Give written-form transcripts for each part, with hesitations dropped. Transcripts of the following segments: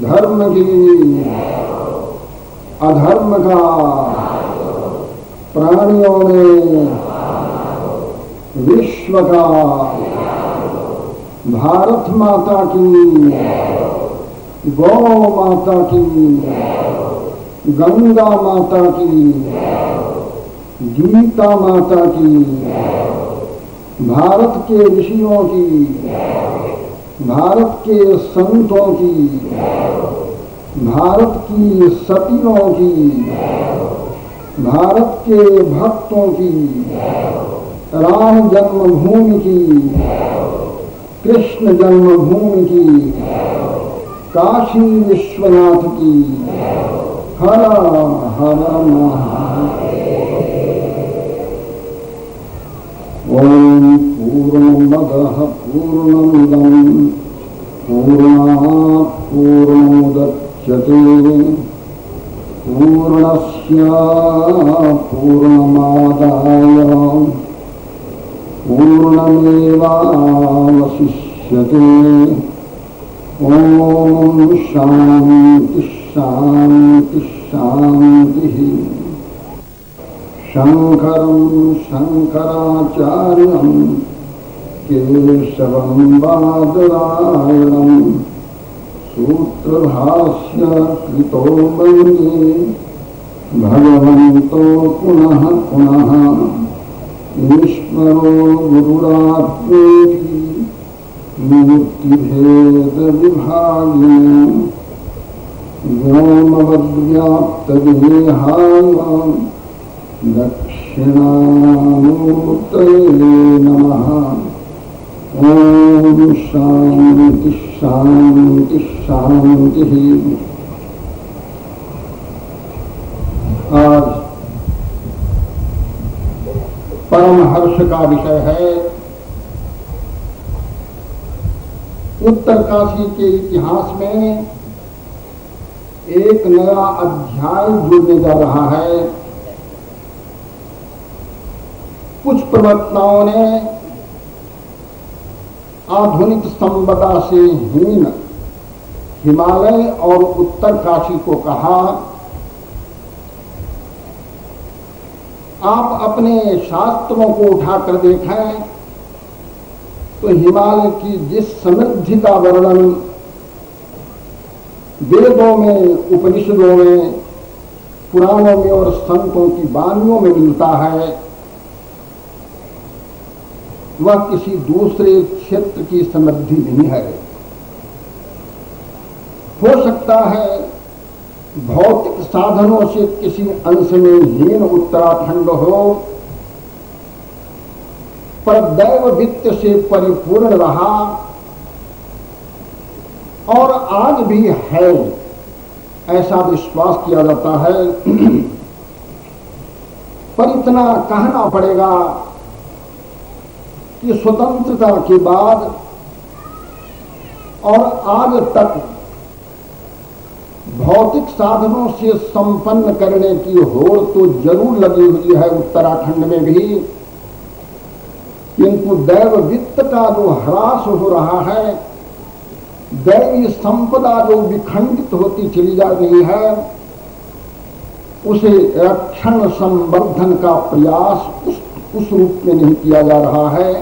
धर्म की अधर्म का प्राणियों ने विश्व का भारत माता की गौ माता की गंगा माता की गीता माता की भारत के ऋषियों की भारत के संतों की भारत की सतियों की भारत के भक्तों की राम जन्मभूमि की कृष्ण जन्मभूमि की काशी विश्वनाथ की हर हर महादेव। ओम पूर्णमदः पूर्णमिदं पूर्णात् पूर्णमुदच्यते पूर्णस्य पूर्णमादाय पूर्णमेवावशिष्यते। ओम शांति शांति शांति। शंकरं शंकराचार्यं केशवं बादरायणं सूत्रभाष्य कृतो वन्दे भगवन्तो पुनः पुनः ईश्वरो गुरुरात्मेति मूर्तिभेद विभागिने व्योमवद्व्याप्तदेहाय दक्षिणामूर्तये नमः। ओम शांति शांति शांति। आज परम हर्ष का विषय है उत्तरकाशी के इतिहास में एक नया अध्याय जुड़ने जा रहा है। कुछ प्रवक्ताओं ने आधुनिक संपदा से हीन हिमालय और उत्तरकाशी को कहा, आप अपने शास्त्रों को उठाकर देखें तो हिमालय की जिस समृद्धि का वर्णन वेदों में, उपनिषदों में, पुराणों में और संतों की वाणियों में मिलता है, वह किसी दूसरे क्षेत्र की समृद्धि नहीं है। हो सकता है भौतिक साधनों से किसी अंश में हीन उत्तराखंड हो, पर दैव वित्त से परिपूर्ण रहा और आज भी है, ऐसा विश्वास किया जाता है। पर इतना कहना पड़ेगा कि स्वतंत्रता के बाद और आज तक भौतिक साधनों से संपन्न करने की होड़ तो जरूर लगी हुई है उत्तराखंड में भी, किंतु दैव वित्त का जो ह्रास हो रहा है, दैवी संपदा जो विखंडित होती चली जा रही है, उसे रक्षण संवर्धन का प्रयास उस रूप में नहीं किया जा रहा है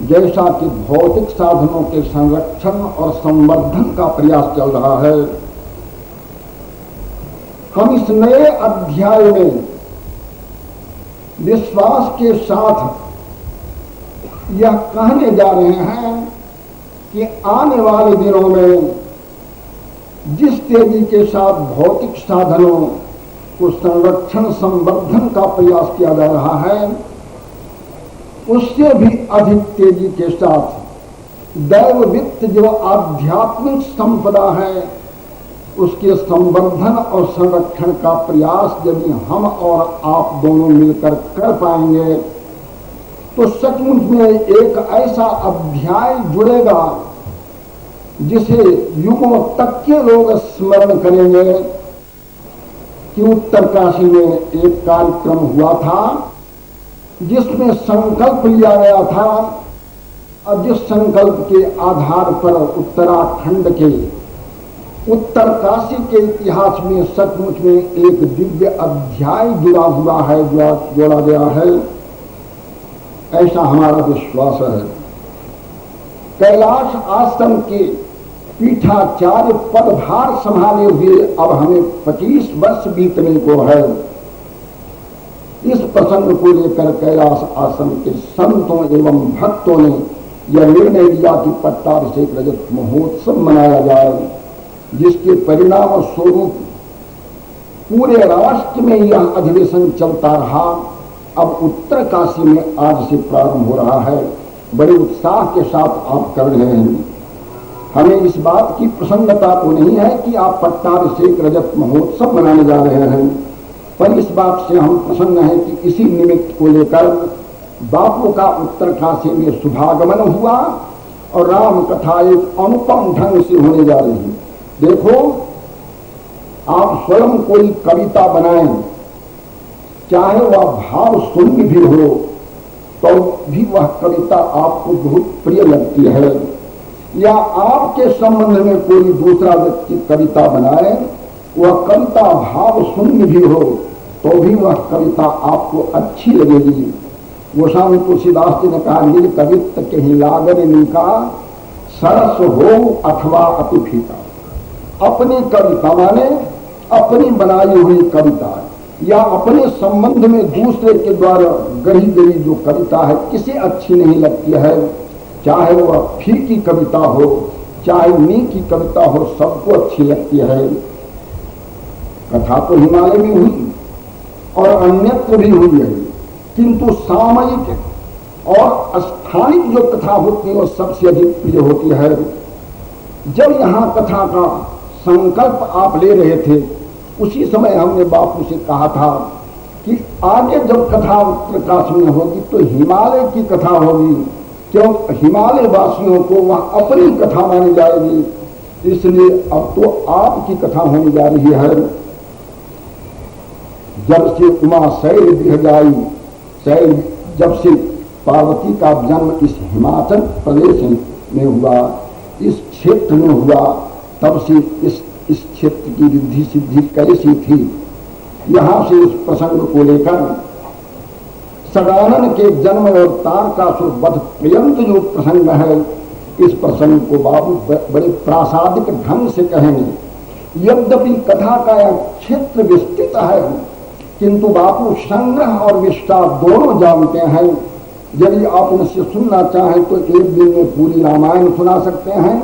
जैसा कि भौतिक साधनों के संरक्षण और संवर्धन का प्रयास चल रहा है। हम इस नए अध्याय में विश्वास के साथ यह कहने जा रहे हैं कि आने वाले दिनों में जिस तेजी के साथ भौतिक साधनों को संरक्षण संवर्धन का प्रयास किया जा रहा है, उससे भी अधिक तेजी के साथ दैव वित्त जो आध्यात्मिक संपदा है उसके संवर्धन और संरक्षण का प्रयास यदि हम और आप दोनों मिलकर कर पाएंगे तो सचमुच में एक ऐसा अध्याय जुड़ेगा जिसे युगों तक के लोग स्मरण करेंगे कि उत्तरकाशी में एक कार्यक्रम हुआ था जिसमें संकल्प लिया गया था और जिस संकल्प के आधार पर उत्तराखंड के उत्तरकाशी के इतिहास में सचमुच में एक दिव्य अध्याय जुड़ा हुआ है, जोड़ा गया है, ऐसा हमारा विश्वास है। कैलाश आश्रम के पीठाचार्य पदभार संभाले हुए अब हमें 25 वर्ष बीतने को है। इस प्रसंग को लेकर कैलाश आश्रम के संतों एवं भक्तों ने यह निर्णय लिया कि पट्टाभिषेक रजत महोत्सव मनाया जाए, जिसके परिणाम स्वरूप पूरे राष्ट्र में यह अधिवेशन चलता रहा। अब उत्तरकाशी में आज से प्रारंभ हो रहा है। बड़े उत्साह के साथ आप कर रहे हैं। हमें इस बात की प्रसन्नता तो नहीं है कि आप पट्टाभिषेक रजत महोत्सव मनाने जा रहे हैं, पर इस बात से हम प्रसन्न हैं कि इसी निमित्त को लेकर बापू का उत्तरकाशी में शुभागमन हुआ और राम कथा एक अनुपम ढंग से होने जा रही है। देखो, आप स्वयं कोई कविता बनाएं, चाहे वह भाव शून्य भी हो तो भी वह कविता आपको बहुत प्रिय लगती है, या आपके संबंध में कोई दूसरा व्यक्ति कविता बनाए, वह कविता भाव शून्य भी हो तो भी वह कविता आपको अच्छी लगेगी। गोस्वामी तुलसीदास जी ने कहा, निज कवित्व कहीं लागन निका सरस हो अथवा अति फीका। अपनी कविता माने अपनी बनाई हुई कविता या अपने संबंध में दूसरे के द्वारा गढ़ी गई जो कविता है किसे अच्छी नहीं लगती है, चाहे वह फीकी कविता हो चाहे नीकी कविता हो, सबको अच्छी लगती है। कथा तो हिमालय में हुई और अन्यत्र भी हुई है, किंतु सामयिक और स्थानिक जो कथा होती है वो सबसे अधिक प्रिय होती है। जब यहाँ कथा का संकल्प आप ले रहे थे उसी समय हमने बापू से कहा था कि आगे जब कथा उत्तरकाशी में होगी तो हिमालय की कथा होगी, क्यों हिमालय वासियों को वह अपनी कथा मानी जाएगी, इसलिए अब तो आपकी कथा होने जा रही है। जब से उमा शैल दिख जाई, शैल जब से पार्वती का जन्म इस हिमाचल प्रदेश में हुआ, इस क्षेत्र में हुआ, तब से इस क्षेत्र की रिद्धि सिद्धि कैसी थी। यहाँ से इस प्रसंग को लेकर सदानंद के जन्म और तारकासुर वध पर्यंत जो प्रसंग है, इस प्रसंग को बाबू बड़े प्रासादिक ढंग से कहेंगे। यद्यपि कथा का यह क्षेत्र विस्तृत है, किंतु बापू संग्रह और विस्तार दोनों जानते हैं। यदि आप उनसे सुनना चाहें तो एक दिन में पूरी रामायण सुना सकते हैं,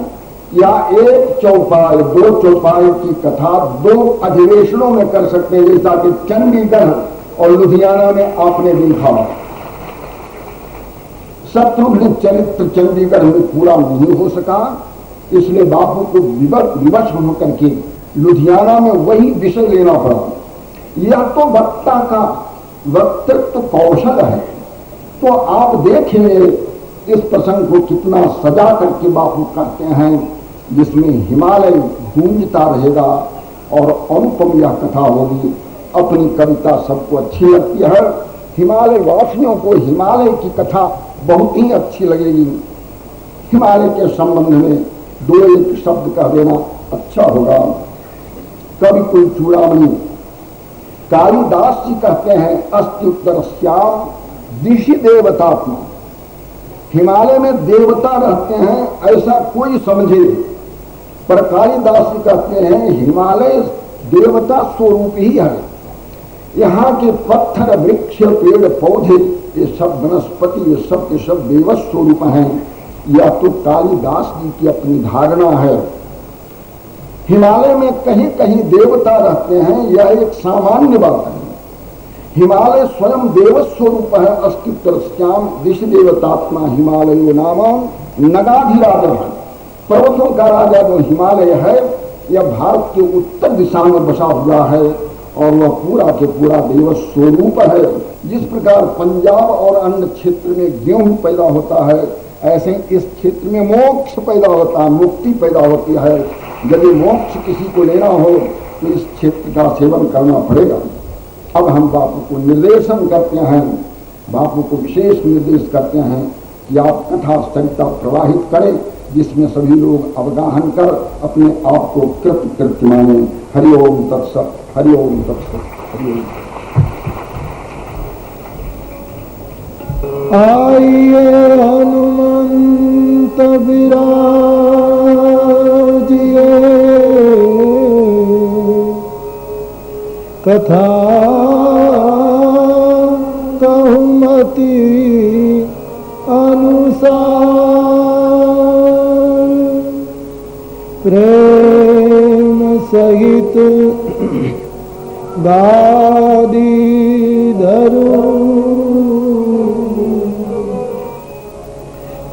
या एक चौपाई 2 चौपाई की कथा 2 अधिवेशनों में कर सकते हैं, जैसा कि चंडीगढ़ और लुधियाना में आपने देखा। शत्रुघ्न चरित्र चंडीगढ़ में पूरा नहीं हो सका, इसलिए बापू को विवश होकर के लुधियाना में वही विषय लेना पड़ा। यह तो वक्ता का वक्तृत्व कौशल है। तो आप देखेंगे इस प्रसंग को कितना सजा करके बापू कहते हैं, जिसमें हिमालय गूंजता रहेगा और अनुपम यह कथा होगी। अपनी कविता सबको अच्छी लगती है, हिमालय वासियों को हिमालय की कथा बहुत ही अच्छी लगेगी। हिमालय के संबंध में 2-1 शब्द कह देना अच्छा होगा। कभी कोई चूड़ामणि कालिदास जी कहते हैं अस्त्युत्तर श्याम दिशि देवतात्मा, हिमालय में देवता रहते हैं ऐसा कोई समझे, पर कालिदास जी कहते हैं हिमालय देवता स्वरूप ही है। यहाँ के पत्थर वृक्ष पेड़ पौधे ये सब वनस्पति ये सब के सब देव स्वरूप हैं। यह तो कालिदास जी की अपनी धारणा है। हिमालय में कहीं कहीं देवता रहते हैं यह एक सामान्य बात है। हिमालय स्वयं देव स्वरूप है। अस्त्युत्तर श्याम दिशि देवतात्मा हिमालय नाम नगाधिराज है। पर्वतों का राजा जो हिमालय है यह भारत के उत्तर दिशा में बसा हुआ है और वह पूरा के पूरा देव स्वरूप है। जिस प्रकार पंजाब और अन्य क्षेत्र में गेहूं पैदा होता है ऐसे इस क्षेत्र में मोक्ष पैदा होता है, मुक्ति पैदा होती है। यदि मोक्ष किसी को लेना हो तो इस क्षेत्र का सेवन करना पड़ेगा। अब हम बापू को निर्देशन करते हैं, बापू को विशेष निर्देश करते हैं कि आप कथा सरिता प्रवाहित करें जिसमें सभी लोग अवगाहन कर अपने आप को कृत्य माने। हरिओम तत्सत, हरिओम तत्सत, हरिओम। आइए हनुमंत विराजिए, कथा कहमति अनुसार, प्रेम सहित गादी धरू,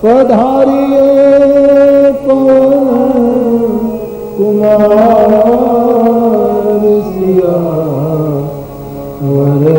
पधारिए पवन कुमार सिया वर।